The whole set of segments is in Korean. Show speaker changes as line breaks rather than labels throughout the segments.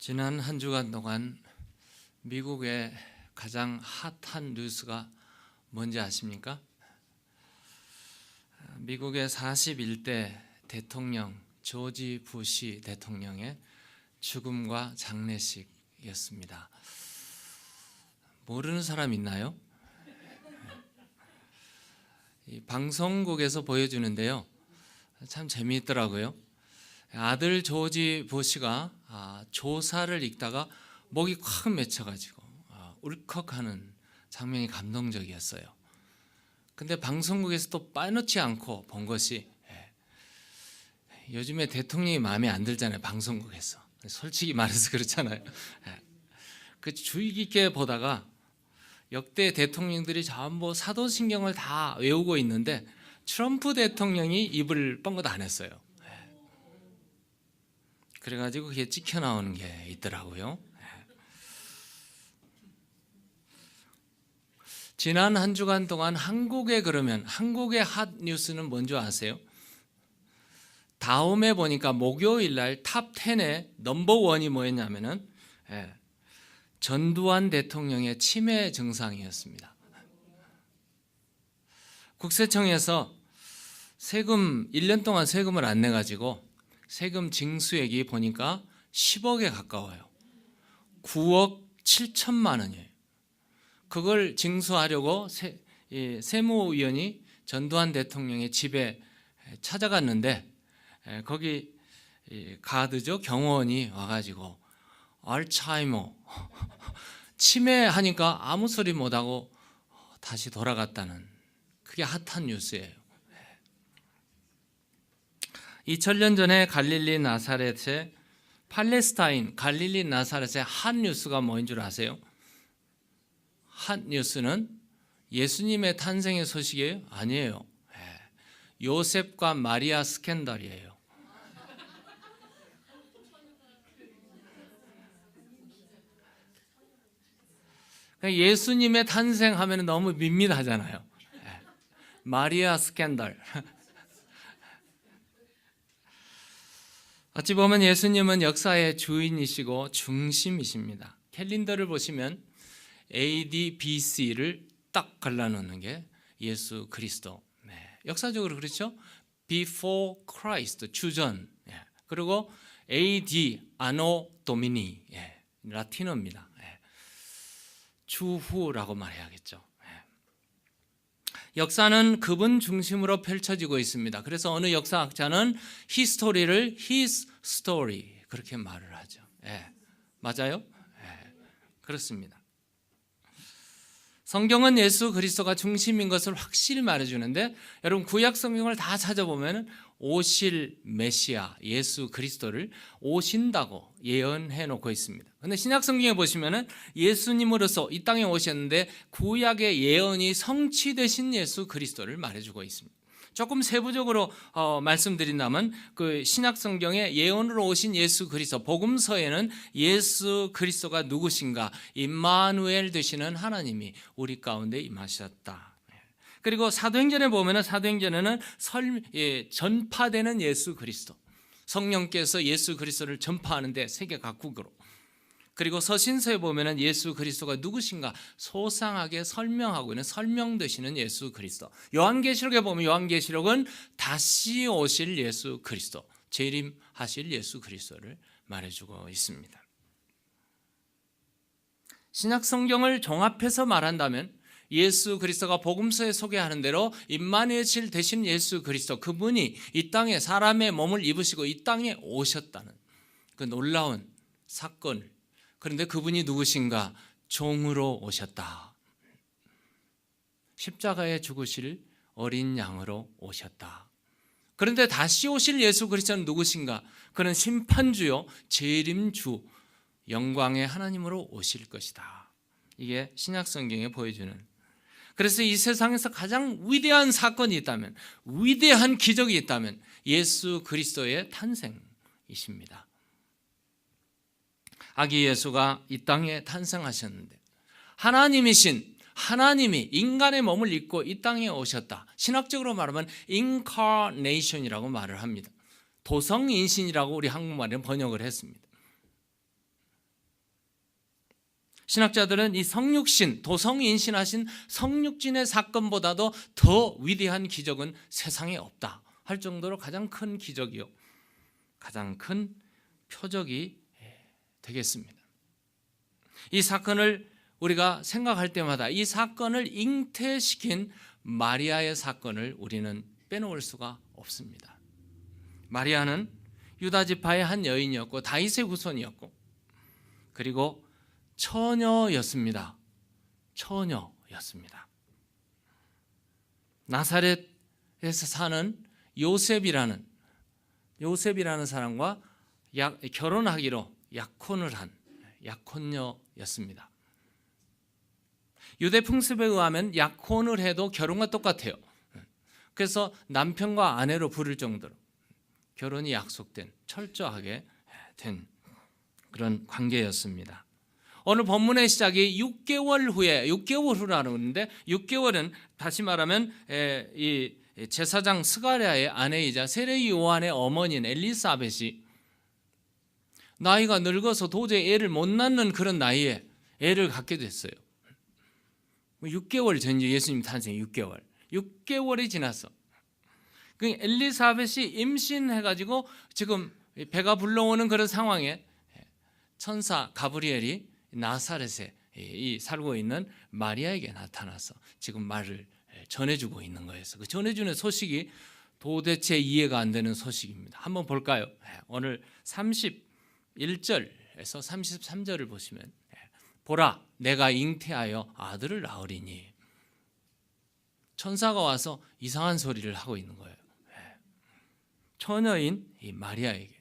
지난 한 주간 동안 미국의 가장 핫한 뉴스가 뭔지 아십니까? 미국의 41대 대통령 조지 부시 대통령의 죽음과 장례식이었습니다. 모르는 사람 있나요? 이 방송국에서 보여주는데요, 참 재미있더라고요. 아들 조지 부시가 조사를 읽다가 목이 콱 맺혀가지고 울컥하는 장면이 감동적이었어요. 근데 방송국에서 또 빠놓지 않고 본 것이, 요즘에 대통령이 마음에 안 들잖아요, 방송국에서. 솔직히 말해서 그렇잖아요. 그 주의 깊게 보다가 역대 대통령들이 전부 사도신경을 다 외우고 있는데 트럼프 대통령이 입을 뻥긋 안 했어요. 그래가지고 그게 찍혀 나오는 게 있더라고요. 지난 한 주간 동안 한국의 핫 뉴스는 뭔지 아세요? 다음에 보니까 목요일 날 탑 10의 넘버 1이 뭐였냐면은 전두환 대통령의 치매 증상이었습니다. 국세청에서 세금 1년 동안 세금을 안 내가지고 세금 징수액이 보니까 10억에 가까워요. 9억 7천만 원이에요. 그걸 징수하려고 세무위원이 전두환 대통령의 집에 찾아갔는데, 거기 가드죠, 경호원이 와가지고 알츠하이머 치매하니까 아무 소리 못하고 다시 돌아갔다는, 그게 핫한 뉴스예요. 2000년 전에 갈릴리 나사렛의 팔레스타인 갈릴리 나사렛의 핫 뉴스가 뭐인 줄 아세요? 핫 뉴스는 예수님의 탄생의 소식이에요? 아니에요. 요셉과 마리아 스캔들이에요. 예수님의 탄생하면 너무 밋밋하잖아요. 마리아 스캔들. 어찌 보면 예수님은 역사의 주인이시고 중심이십니다. 캘린더를 보시면 AD, BC를 딱 갈라놓는 게 예수 그리스도. 역사적으로 그렇죠? Before Christ, 주전. 그리고 AD, Anno Domini, 라틴어입니다. 주후라고 말해야겠죠. 역사는 그분 중심으로 펼쳐지고 있습니다. 그래서 어느 역사학자는 히스토리를 his story 그렇게 말을 하죠. 맞아요? 그렇습니다. 성경은 예수 그리스도가 중심인 것을 확실히 말해주는데, 여러분 구약 성경을 다 찾아보면 오실 메시아 예수 그리스도를 오신다고 예언해 놓고 있습니다. 그런데 신약 성경에 보시면 예수님으로서 이 땅에 오셨는데 구약의 예언이 성취되신 예수 그리스도를 말해주고 있습니다. 조금 세부적으로 말씀드린다면, 그 신약 성경에 예언으로 오신 예수 그리스도, 복음서에는 예수 그리스도가 누구신가, 임마누엘 되시는 하나님이 우리 가운데 임하셨다. 그리고 사도행전에 보면 사도행전에는 전파되는 예수 그리스도, 성령께서 예수 그리스도를 전파하는데 세계 각국으로. 그리고 서신서에 보면 예수 그리스도가 누구신가 소상하게 설명하고 있는 설명되시는 예수 그리스도. 요한계시록에 보면 요한계시록은 다시 오실 예수 그리스도, 재림하실 예수 그리스도를 말해주고 있습니다. 신약 성경을 종합해서 말한다면 예수 그리스도가 복음서에 소개하는 대로 임마누엘 되신 예수 그리스도, 그분이 이 땅에 사람의 몸을 입으시고 이 땅에 오셨다는 그 놀라운 사건을, 그런데 그분이 누구신가? 종으로 오셨다. 십자가에 죽으실 어린 양으로 오셨다. 그런데 다시 오실 예수 그리스도는 누구신가? 그는 심판주요 재림주 영광의 하나님으로 오실 것이다. 이게 신약 성경에 보여주는, 그래서 이 세상에서 가장 위대한 사건이 있다면, 위대한 기적이 있다면 예수 그리스도의 탄생이십니다. 아기 예수가 이 땅에 탄생하셨는데, 하나님이신 하나님이 인간의 몸을 입고 이 땅에 오셨다. 신학적으로 말하면 인카네이션이라고 말을 합니다. 도성인신이라고 우리 한국말에 번역을 했습니다. 신학자들은 이 성육신, 도성인신하신 성육신의 사건보다도 더 위대한 기적은 세상에 없다 할 정도로 가장 큰 기적이요, 가장 큰 표적이 되겠습니다. 이 사건을 우리가 생각할 때마다 이 사건을 잉태시킨 마리아의 사건을 우리는 빼놓을 수가 없습니다. 마리아는 유다 지파의 한 여인이었고 다윗의 후손이었고 그리고 처녀였습니다. 처녀였습니다. 나사렛에서 사는 요셉이라는 사람과 결혼하기로 약혼을 한 약혼녀였습니다. 유대 풍습에 의하면 약혼을 해도 결혼과 똑같아요. 그래서 남편과 아내로 부를 정도로 결혼이 약속된, 철저하게 된 그런 관계였습니다. 오늘 본문의 시작이 6개월 후라고 하는데 6개월은 다시 말하면 이 제사장 스가랴의 아내이자 세례 요한의 어머니인 엘리사벳이 나이가 늙어서 도저히 애를 못 낳는 그런 나이에 애를 갖게 됐어요. 6개월 전이죠. 예수님 탄생 6개월이 지났어. 그 엘리사벳이 임신해가지고 지금 배가 불러오는 그런 상황에 천사 가브리엘이 나사렛에 살고 있는 마리아에게 나타나서 지금 말을 전해주고 있는 거예요. 그 전해주는 소식이 도대체 이해가 안 되는 소식입니다. 한번 볼까요? 오늘 31절에서 33절을 보시면 보라, 내가 잉태하여 아들을 낳으리니. 천사가 와서 이상한 소리를 하고 있는 거예요. 처녀인 이 마리아에게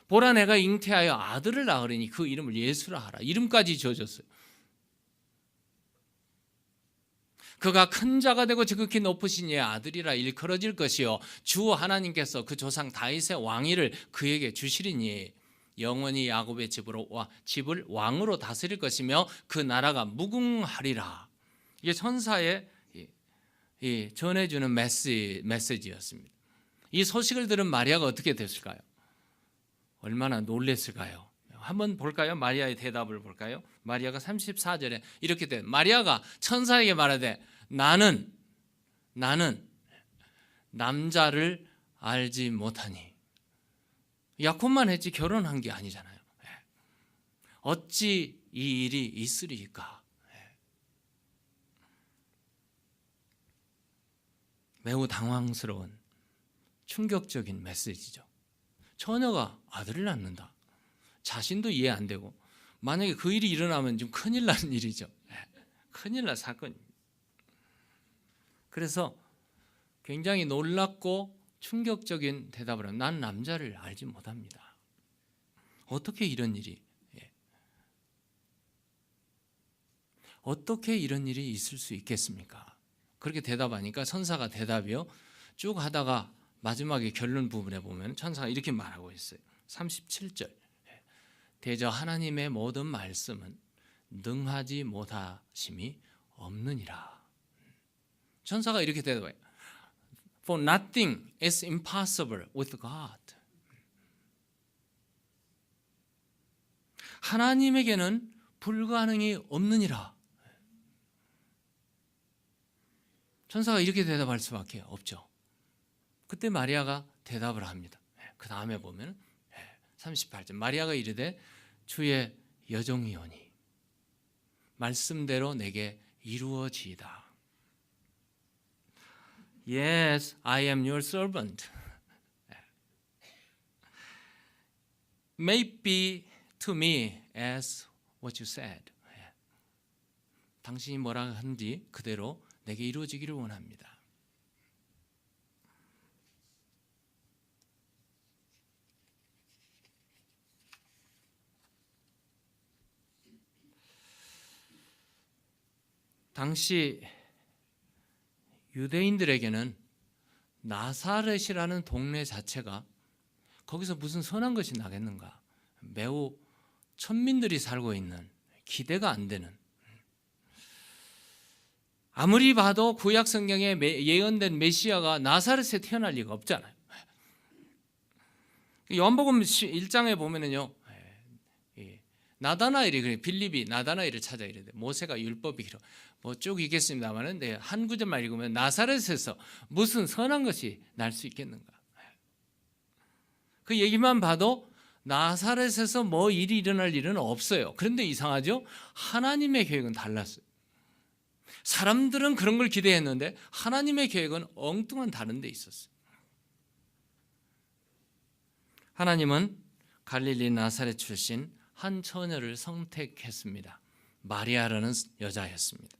보라, 내가 잉태하여 아들을 낳으리니 그 이름을 예수라 하라. 이름까지 지어줬어요. 그가 큰 자가 되고 지극히 높으신 이의 아들이라 일컬어질 것이요 주 하나님께서 그 조상 다윗의 왕위를 그에게 주시리니 영원히 야곱의 집을 왕으로 다스릴 것이며 그 나라가 무궁하리라. 이게 천사의 전해주는 메시지였습니다. 이 소식을 들은 마리아가 어떻게 됐을까요? 얼마나 놀랬을까요? 한번 볼까요? 마리아의 대답을 볼까요? 마리아가 34절에 이렇게 돼. 마리아가 천사에게 말하되 나는 남자를 알지 못하니. 약혼만 했지 결혼한 게 아니잖아요. 어찌 이 일이 있으리까? 매우 당황스러운 충격적인 메시지죠. 처녀가 아들을 낳는다. 자신도 이해 안 되고 만약에 그 일이 일어나면 좀 큰일 나는 일이죠. 큰일 날 사건입니다. 그래서 굉장히 놀랍고 충격적인 대답을 하면 난 남자를 알지 못합니다. 어떻게 이런 일이 있을 수 있겠습니까? 그렇게 대답하니까 천사가 대답이요 쭉 하다가 마지막에 결론 부분에 보면 천사가 이렇게 말하고 있어요. 37절 대저 하나님의 모든 말씀은 능하지 못하심이 없느니라. 천사가 이렇게 대답해요. For nothing is impossible with God. 하나님에게는 불가능이 없느니라. 천사가 이렇게 대답할 수밖에 없죠. 그때 마리아가 대답을 합니다. 그 다음에 보면 38절 마리아가 이르되 주의 여종이오니 말씀대로 내게 이루어지이다. Yes, I am your servant. May it be to me as what you said. 당신이 뭐라 한지 그대로 내게 이루어지기를 원합니다. 당시 유대인들에게는 나사렛이라는 동네 자체가 거기서 무슨 선한 것이 나겠는가? 매우 천민들이 살고 있는 기대가 안 되는, 아무리 봐도 구약 성경에 예언된 메시아가 나사렛에 태어날 리가 없잖아요. 요한복음 1장에 보면은요, 나다나엘이 그래, 빌립이 나다나엘을 찾아 이르되 모세가 율법이 길어 뭐 쭉 읽겠습니다만은 한 구절만 읽으면 나사렛에서 무슨 선한 것이 날 수 있겠는가? 그 얘기만 봐도 나사렛에서 뭐 일이 일어날 일은 없어요. 그런데 이상하죠? 하나님의 계획은 달랐어요. 사람들은 그런 걸 기대했는데 하나님의 계획은 엉뚱한 다른 데 있었어요. 하나님은 갈릴리 나사렛 출신 한 처녀를 선택했습니다. 마리아라는 여자였습니다.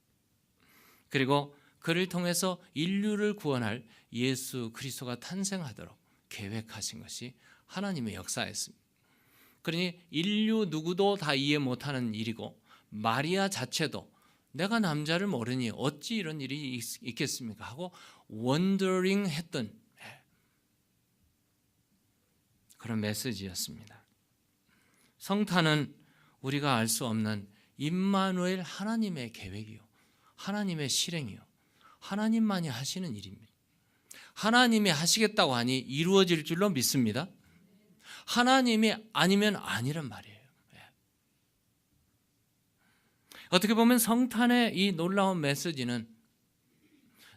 그리고 그를 통해서 인류를 구원할 예수 그리스도가 탄생하도록 계획하신 것이 하나님의 역사였습니다. 그러니 인류 누구도 다 이해 못하는 일이고 마리아 자체도 내가 남자를 모르니 어찌 이런 일이 있겠습니까 하고 원더링 했던 그런 메시지였습니다. 성탄은 우리가 알 수 없는 임마누엘 하나님의 계획이요, 하나님의 실행이요, 하나님만이 하시는 일입니다. 하나님이 하시겠다고 하니 이루어질 줄로 믿습니다. 하나님이 아니면 아니란 말이에요. 어떻게 보면 성탄의 이 놀라운 메시지는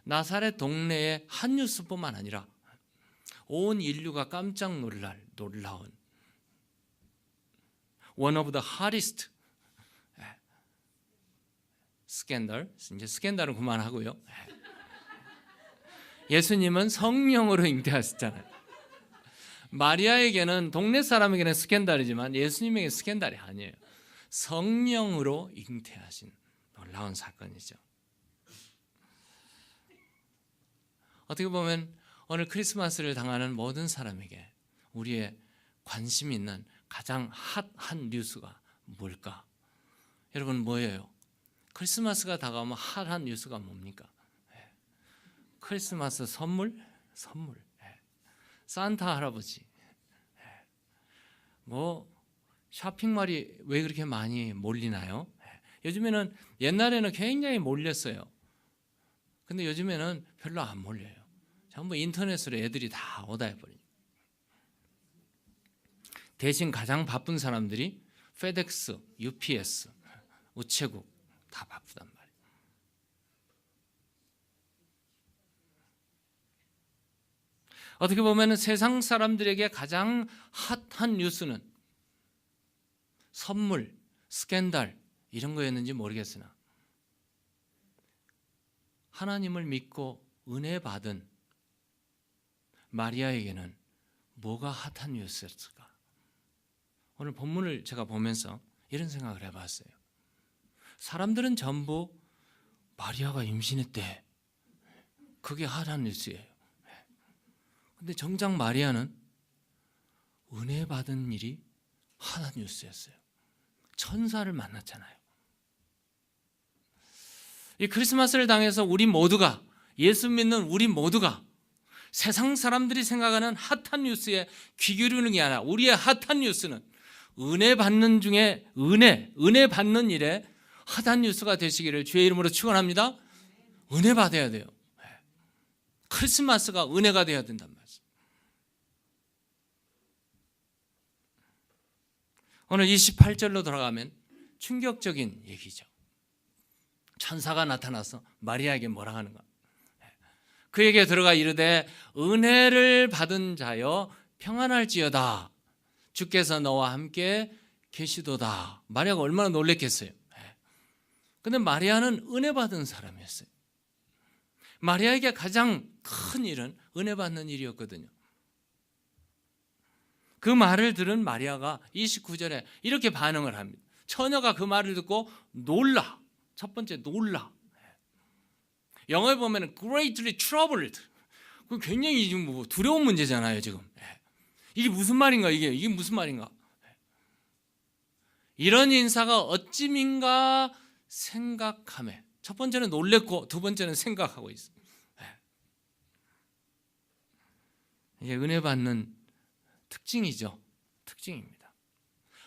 나사렛 동네의 한 뉴스뿐만 아니라 온 인류가 깜짝 놀라운 one of the hottest 스캔들, 이제 스캔들은 그만하고요. 예수님은 성령으로 잉태하셨잖아요. 마리아에게는 동네 사람에게는 스캔들이지만 예수님에게는 스캔들이 아니에요. 성령으로 잉태하신 놀라운 사건이죠. 어떻게 보면 오늘 크리스마스를 당하는 모든 사람에게 우리의 관심 있는 가장 핫한 뉴스가 뭘까? 여러분 뭐예요? 크리스마스가 다가오면 핫한 뉴스가 뭡니까? 크리스마스 선물. 산타 할아버지. 뭐 쇼핑몰이 왜 그렇게 많이 몰리나요? 요즘에는 옛날에는 굉장히 몰렸어요. 근데 요즘에는 별로 안 몰려요. 전부 인터넷으로 애들이 다 오다 해버리죠. 대신 가장 바쁜 사람들이 페덱스, UPS, 우체국 다 바쁘단 말이에요. 어떻게 보면 세상 사람들에게 가장 핫한 뉴스는 선물, 스캔들 이런 거였는지 모르겠으나 하나님을 믿고 은혜 받은 마리아에게는 뭐가 핫한 뉴스였을까? 오늘 본문을 제가 보면서 이런 생각을 해봤어요. 사람들은 전부 마리아가 임신했대. 그게 핫한 뉴스예요. 근데 정작 마리아는 은혜 받은 일이 핫한 뉴스였어요. 천사를 만났잖아요. 이 크리스마스를 당해서 우리 모두가, 예수 믿는 우리 모두가 세상 사람들이 생각하는 핫한 뉴스에 귀 기울이는 게 아니라 우리의 핫한 뉴스는 은혜 받는 중에 은혜 받는 일에 핫한 뉴스가 되시기를 주의 이름으로 축원합니다. 은혜 받아야 돼요. 크리스마스가 은혜가 되어야 된단 말씀. 오늘 28절로 돌아가면 충격적인 얘기죠. 천사가 나타나서 마리아에게 뭐라 하는가? 그에게 들어가 이르되 은혜를 받은 자여 평안할지어다. 주께서 너와 함께 계시도다. 마리아가 얼마나 놀랬겠어요. 근데 마리아는 은혜 받은 사람이었어요. 마리아에게 가장 큰 일은 은혜 받는 일이었거든요. 그 말을 들은 마리아가 29절에 이렇게 반응을 합니다. 처녀가 그 말을 듣고 놀라. 첫 번째 놀라. 영어에 보면 greatly troubled. 그 굉장히 지금 뭐 두려운 문제잖아요, 지금. 이게 무슨 말인가? 이게 무슨 말인가? 이런 인사가 어찌민가 생각하며 첫 번째는 놀랬고 두 번째는 생각하고 있어요. 이게 은혜 받는 특징이죠. 특징입니다.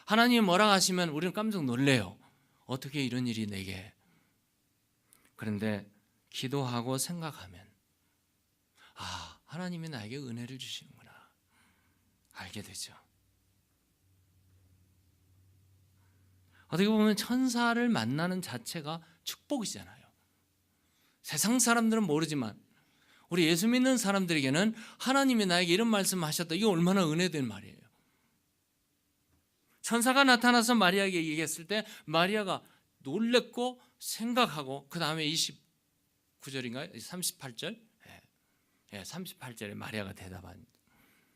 하나님이 뭐라 하시면 우리는 깜짝 놀래요. 어떻게 이런 일이 내게. 그런데 기도하고 생각하면 하나님이 나에게 은혜를 주시는구나 알게 되죠. 어떻게 보면 천사를 만나는 자체가 축복이잖아요. 세상 사람들은 모르지만 우리 예수 믿는 사람들에게는 하나님이 나에게 이런 말씀하셨다. 이게 얼마나 은혜된 말이에요. 천사가 나타나서 마리아에게 얘기했을 때 마리아가 놀랬고 생각하고 그 다음에 29절인가요? 38절? 38절에 마리아가 대답한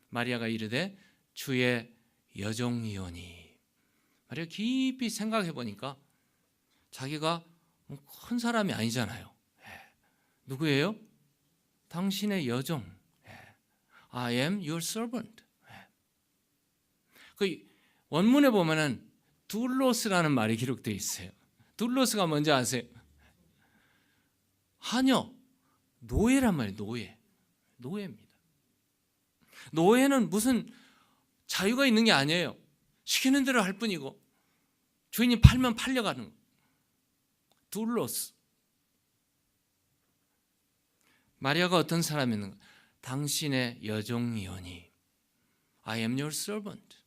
마리아가 이르되 주의 여종이오니. 마리아 깊이 생각해 보니까 자기가 큰 사람이 아니잖아요. 누구예요? 당신의 여종. I am your servant. 그 원문에 보면은 둘로스라는 말이 기록되어 있어요. 둘로스가 뭔지 아세요? 하녀, 노예란 말이에요. 노예입니다. 노예는 무슨 자유가 있는 게 아니에요. 시키는 대로 할 뿐이고 주인이 팔면 팔려가는 거. 둘로스. 마리아가 어떤 사람이었는가? 당신의 여종이오니. I am your servant.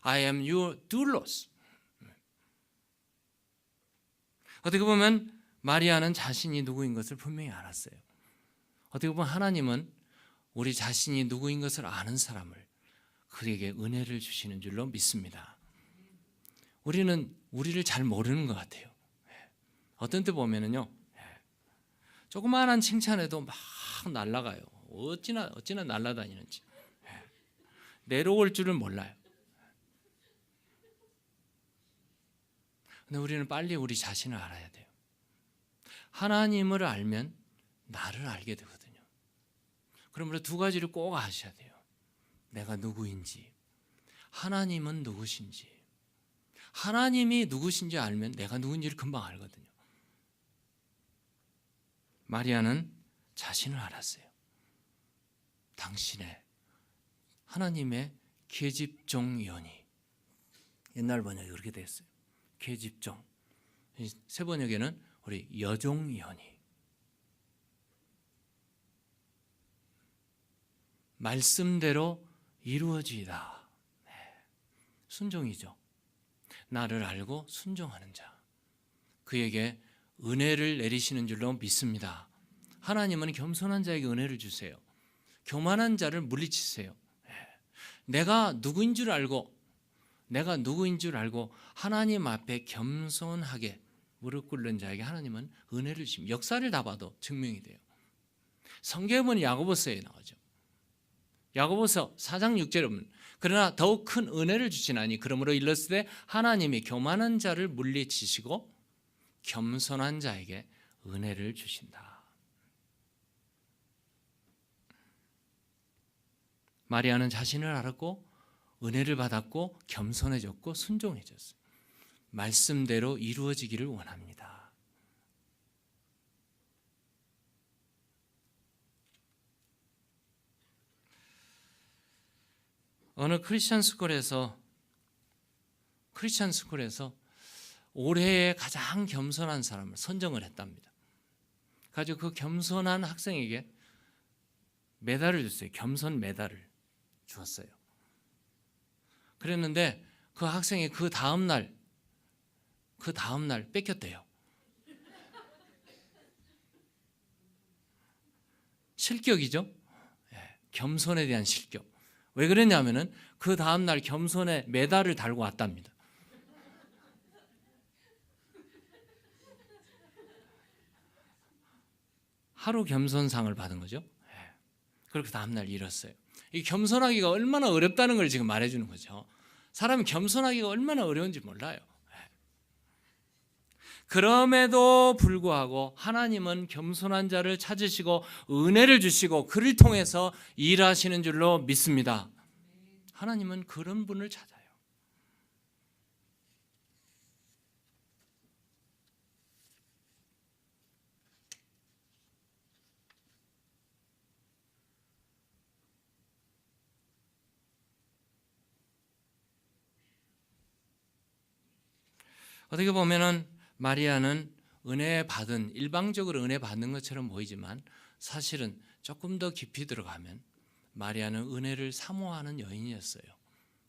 I am your doulos. 어떻게 보면 마리아는 자신이 누구인 것을 분명히 알았어요. 어떻게 보면 하나님은 우리 자신이 누구인 것을 아는 사람을 그에게 은혜를 주시는 줄로 믿습니다. 우리는 우리를 잘 모르는 것 같아요. 어떤 때 보면은요, 조그마한 칭찬에도 막 날아가요. 어찌나 날아다니는지. 내려올 줄을 몰라요. 근데 우리는 빨리 우리 자신을 알아야 돼요. 하나님을 알면 나를 알게 되거든요. 그러므로 두 가지를 꼭 아셔야 돼요. 내가 누구인지, 하나님은 누구신지. 하나님이 누구신지 알면 내가 누군지를 금방 알거든요. 마리아는 자신을 알았어요. 당신의 하나님의 계집종이오니. 옛날 번역이 그렇게 됐어요. 계집종. 새 번역에는 우리 여종이오니. 말씀대로 이루어지이다. 순종이죠. 나를 알고 순종하는 자. 그에게 은혜를 내리시는 줄로 믿습니다. 하나님은 겸손한 자에게 은혜를 주세요. 교만한 자를 물리치세요. 내가 누구인 줄 알고 하나님 앞에 겸손하게 무릎 꿇는 자에게 하나님은 은혜를 주십니다. 역사를 다 봐도 증명이 돼요. 성경에 보면 야고보서에 나오죠. 야고보서 4장 6절에 보면 그러나 더욱 큰 은혜를 주시나니 그러므로 일렀으되 하나님이 교만한 자를 물리치시고 겸손한 자에게 은혜를 주신다. 마리아는 자신을 알았고 은혜를 받았고 겸손해졌고 순종해졌어요. 말씀대로 이루어지기를 원합니다. 어느 크리스천 스쿨에서 올해의 가장 겸손한 사람을 선정을 했답니다. 가지고 그 겸손한 학생에게 메달을 줬어요. 겸손 메달을 주었어요. 그랬는데 그 학생이 그 다음 날 뺏겼대요. 실격이죠. 겸손에 대한 실격. 왜 그랬냐면은 그 다음 날 겸손의 메달을 달고 왔답니다. 하루 겸손상을 받은 거죠. 그렇게 다음 날 잃었어요. 이 겸손하기가 얼마나 어렵다는 걸 지금 말해주는 거죠. 사람이 겸손하기가 얼마나 어려운지 몰라요. 그럼에도 불구하고 하나님은 겸손한 자를 찾으시고 은혜를 주시고 그를 통해서 일하시는 줄로 믿습니다. 하나님은 그런 분을 찾아요. 어떻게 보면은 마리아는 일방적으로 은혜 받는 것처럼 보이지만 사실은 조금 더 깊이 들어가면 마리아는 은혜를 사모하는 여인이었어요.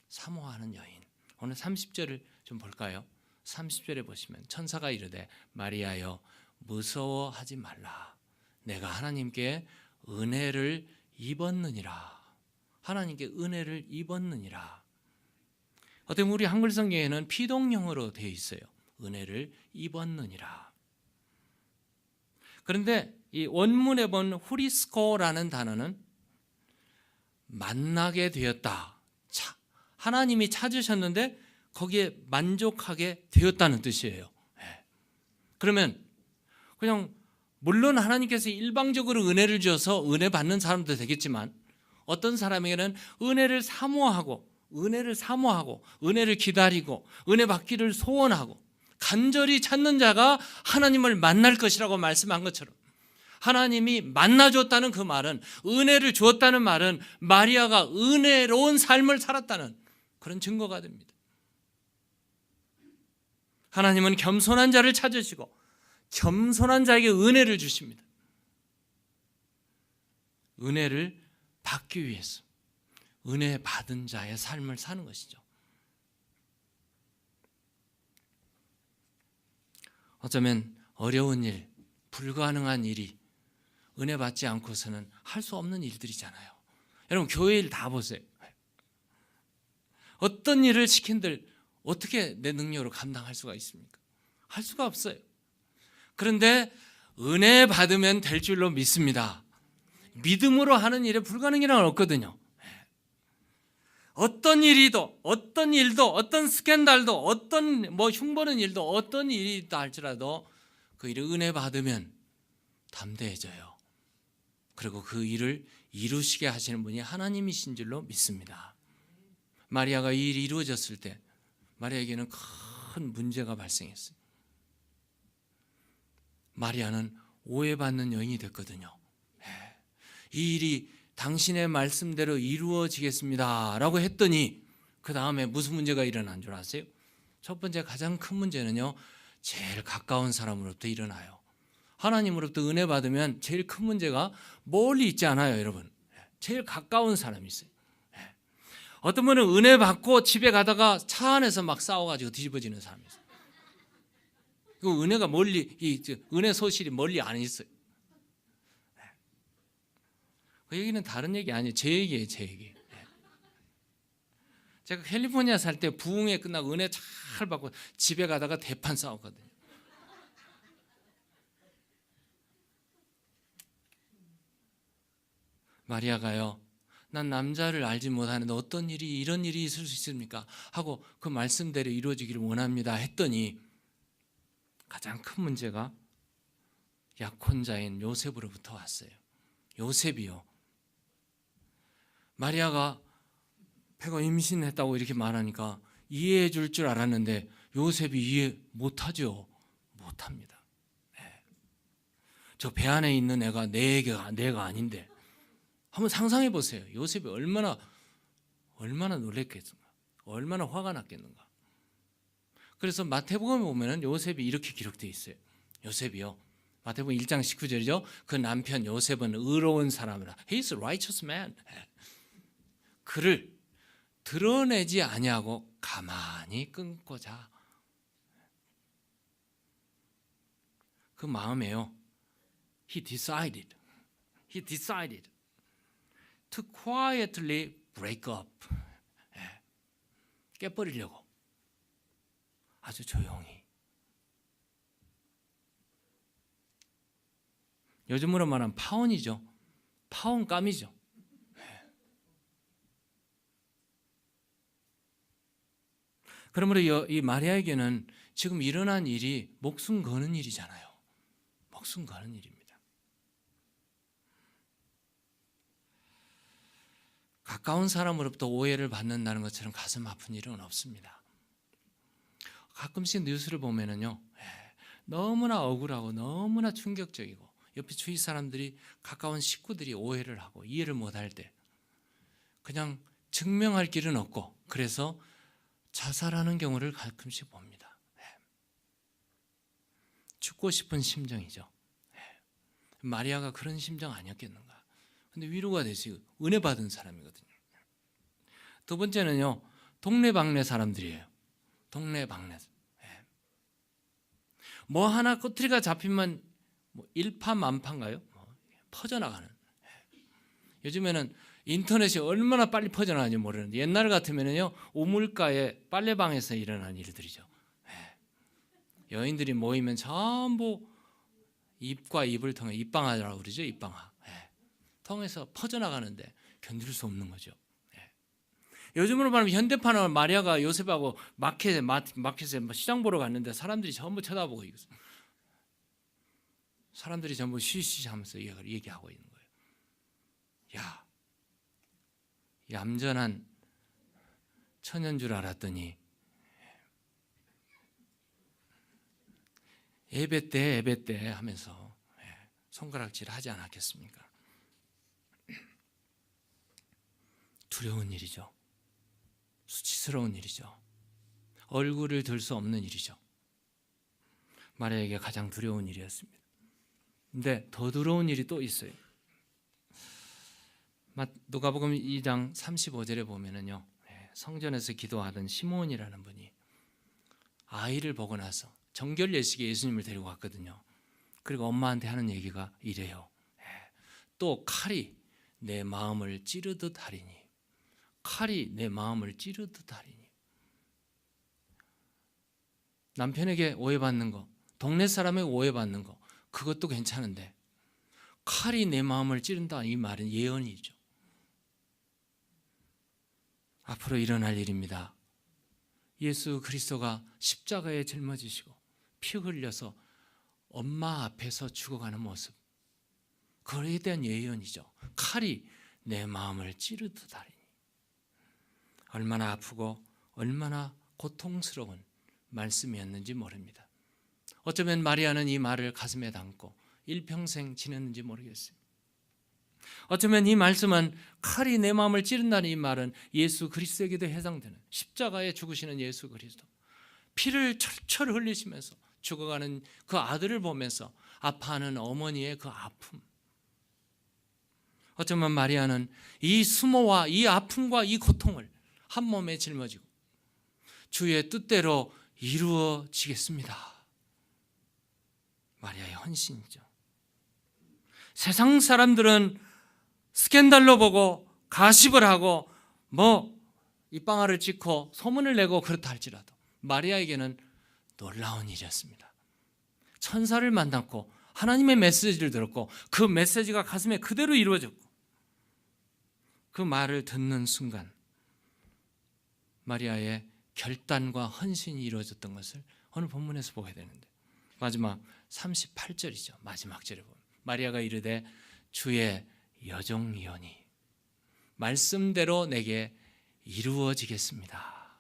사모하는 여인. 오늘 30절을 좀 볼까요? 30절에 보시면 천사가 이르되 마리아여 무서워하지 말라. 내가 하나님께 은혜를 입었느니라. 하나님께 은혜를 입었느니라. 어떻게 보면 우리 한글 성경에는 피동형으로 되어 있어요. 은혜를 입었느니라. 그런데 이 원문에 본 후리스코라는 단어는 만나게 되었다. 하나님이 찾으셨는데 거기에 만족하게 되었다는 뜻이에요. 그러면 그냥 물론 하나님께서 일방적으로 은혜를 주어서 은혜 받는 사람도 되겠지만 어떤 사람에게는 은혜를 사모하고 은혜를 기다리고 은혜 받기를 소원하고 간절히 찾는 자가 하나님을 만날 것이라고 말씀한 것처럼 하나님이 만나줬다는 그 말은, 은혜를 주었다는 말은 마리아가 은혜로운 삶을 살았다는 그런 증거가 됩니다. 하나님은 겸손한 자를 찾으시고 겸손한 자에게 은혜를 주십니다. 은혜를 받기 위해서 은혜 받은 자의 삶을 사는 것이죠. 어쩌면 어려운 일, 불가능한 일이 은혜 받지 않고서는 할 수 없는 일들이잖아요. 여러분 교회 일 다 보세요. 어떤 일을 시킨들 어떻게 내 능력으로 감당할 수가 있습니까? 할 수가 없어요. 그런데 은혜 받으면 될 줄로 믿습니다. 믿음으로 하는 일에 불가능이란 없거든요. 어떤 일이도, 어떤 일도, 어떤 스캔들도, 어떤 흉보는 일도, 어떤 일이다 할지라도 그 일을 은혜 받으면 담대해져요. 그리고 그 일을 이루시게 하시는 분이 하나님이신 줄로 믿습니다. 마리아가 이 일이 이루어졌을 때 마리아에게는 큰 문제가 발생했어요. 마리아는 오해받는 여인이 됐거든요. 이 일이 당신의 말씀대로 이루어지겠습니다 라고 했더니 그 다음에 무슨 문제가 일어난 줄 아세요? 첫 번째 가장 큰 문제는요, 제일 가까운 사람으로부터 일어나요. 하나님으로부터 은혜 받으면 제일 큰 문제가 멀리 있지 않아요, 여러분. 제일 가까운 사람이 있어요. 어떤 분은 은혜 받고 집에 가다가 차 안에서 막 싸워가지고 뒤집어지는 사람이 있어요. 그 은혜가 은혜 소실이 멀리 안 있어요. 그 얘기는 다른 얘기 아니에요. 제 얘기예요, 제 얘기. 제가 캘리포니아 살 때 부흥회 끝나고 은혜 잘 받고 집에 가다가 대판 싸웠거든요. 마리아가요, 난 남자를 알지 못하는데 어떤 일이 이런 일이 있을 수 있습니까? 하고 그 말씀대로 이루어지기를 원합니다 했더니 가장 큰 문제가 약혼자인 요셉으로부터 왔어요. 요셉이요, 마리아가 배가 임신했다고 이렇게 말하니까 이해해 줄 줄 알았는데 요셉이 이해 못하죠. 못합니다. 저 배 안에 있는 애가 내가 아닌데. 한번 상상해 보세요. 요셉이 얼마나 놀랬겠는가, 얼마나 화가 났겠는가. 그래서 마태복음에 보면은 요셉이 이렇게 기록되어 있어요. 요셉이요, 마태복음 1장 19절이죠. 그 남편 요셉은 의로운 사람이라. He is a righteous man. 그를 드러내지 아니하고 가만히 끊고자. 그 마음에요, He decided to quietly break up. 깨버리려고 아주 조용히. 요즘으로 말하면 파혼이죠. 파혼감이죠. 그러므로 이 마리아에게는 지금 일어난 일이 목숨 거는 일이잖아요. 목숨 거는 일입니다. 가까운 사람으로부터 오해를 받는다는 것처럼 가슴 아픈 일은 없습니다. 가끔씩 뉴스를 보면은요, 너무나 억울하고 너무나 충격적이고 옆에 주위 사람들이, 가까운 식구들이 오해를 하고 이해를 못할 때 그냥 증명할 길은 없고 그래서 자살하는 경우를 가끔씩 봅니다. 죽고 싶은 심정이죠. 마리아가 그런 심정 아니었겠는가. 근데 위로가 되시, 은혜 받은 사람이거든요. 두 번째는요, 동네방네 사람들이에요. 동네방네에서. 뭐 하나 꼬투리가 잡히면 일파만파인가요? 퍼져나가는. 요즘에는 인터넷이 얼마나 빨리 퍼져나가는지 모르는데 옛날 같으면요 우물가에 빨래방에서 일어나는 일들이죠. 여인들이 모이면 전부 입과 입을 통해 입방아라고 그러죠. 입방아 통해서 퍼져나가는데 견딜 수 없는 거죠. 요즘으로 말하면 현대판은 마리아가 요셉하고 마켓에 시장 보러 갔는데 사람들이 전부 쳐다보고 있어요. 사람들이 전부 쉬쉬하면서 얘기하고 있는 거예요. 야, 얌전한 처녀인 줄 알았더니 예배때 하면서 손가락질 하지 않았겠습니까? 두려운 일이죠. 수치스러운 일이죠. 얼굴을 들 수 없는 일이죠. 마리아에게 가장 두려운 일이었습니다. 근데 더 두려운 일이 또 있어요. 누가복음 2장 35절에 보면은요, 성전에서 기도하던 시몬이라는 분이 아이를 보고 나서 정결 예식에 예수님을 데리고 갔거든요. 그리고 엄마한테 하는 얘기가 이래요. 또 칼이 내 마음을 찌르듯 하리니. 칼이 내 마음을 찌르듯 하리니. 남편에게 오해받는 거, 동네 사람에게 오해받는 거, 그것도 괜찮은데 칼이 내 마음을 찌른다, 이 말은 예언이죠. 앞으로 일어날 일입니다. 예수 그리스도가 십자가에 짊어지시고 피 흘려서 엄마 앞에서 죽어가는 모습, 그에 대한 예언이죠. 칼이 내 마음을 찌르듯 하리니. 얼마나 아프고 얼마나 고통스러운 말씀이었는지 모릅니다. 어쩌면 마리아는 이 말을 가슴에 담고 일평생 지냈는지 모르겠어요. 어쩌면 이 말씀은 칼이 내 마음을 찌른다는 이 말은 예수 그리스도에게도 해당되는, 십자가에 죽으시는 예수 그리스도, 피를 철철 흘리시면서 죽어가는 그 아들을 보면서 아파하는 어머니의 그 아픔, 어쩌면 마리아는 이 수모와 이 아픔과 이 고통을 한 몸에 짊어지고 주의 뜻대로 이루어지겠습니다, 마리아의 헌신이죠. 세상 사람들은 스캔들로 보고 가십을 하고 입방아를 찍고 소문을 내고 그렇다 할지라도 마리아에게는 놀라운 일이었습니다. 천사를 만났고 하나님의 메시지를 들었고 그 메시지가 가슴에 그대로 이루어졌고 그 말을 듣는 순간 마리아의 결단과 헌신이 이루어졌던 것을 오늘 본문에서 보게 되는데, 마지막 38절이죠. 마지막 절에 보면 마리아가 이르되 주의 여종이오니 말씀대로 내게 이루어지겠습니다.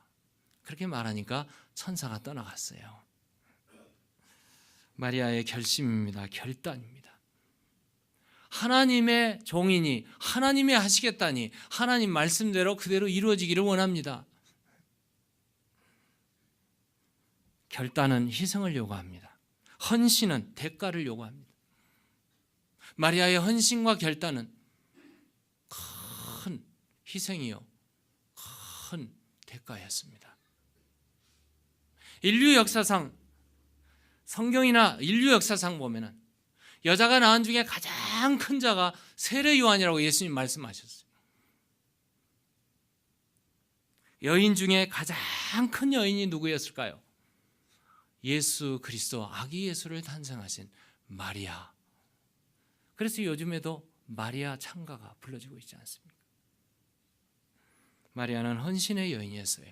그렇게 말하니까 천사가 떠나갔어요. 마리아의 결심입니다. 결단입니다. 하나님의 종이니 하나님이 하시겠다니 하나님 말씀대로 그대로 이루어지기를 원합니다. 결단은 희생을 요구합니다. 헌신은 대가를 요구합니다. 마리아의 헌신과 결단은 큰 희생이요, 큰 대가였습니다. 인류 역사상, 성경이나 인류 역사상 보면은 여자가 낳은 중에 가장 큰 자가 세례 요한이라고 예수님 말씀하셨어요. 여인 중에 가장 큰 여인이 누구였을까요? 예수 그리스도, 아기 예수를 탄생하신 마리아. 그래서 요즘에도 마리아 찬가가 불러지고 있지 않습니까? 마리아는 헌신의 여인이었어요.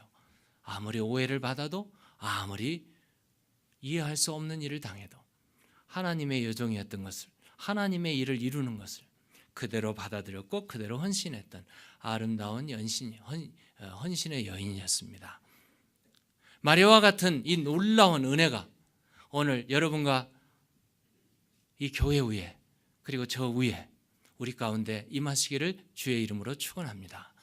아무리 오해를 받아도, 아무리 이해할 수 없는 일을 당해도 하나님의 여종이었던 것을, 하나님의 일을 이루는 것을 그대로 받아들였고 그대로 헌신했던 아름다운 헌신의 여인이었습니다. 마리아와 같은 이 놀라운 은혜가 오늘 여러분과 이 교회 위에, 그리고 저 위에, 우리 가운데 임하시기를 주의 이름으로 축원합니다.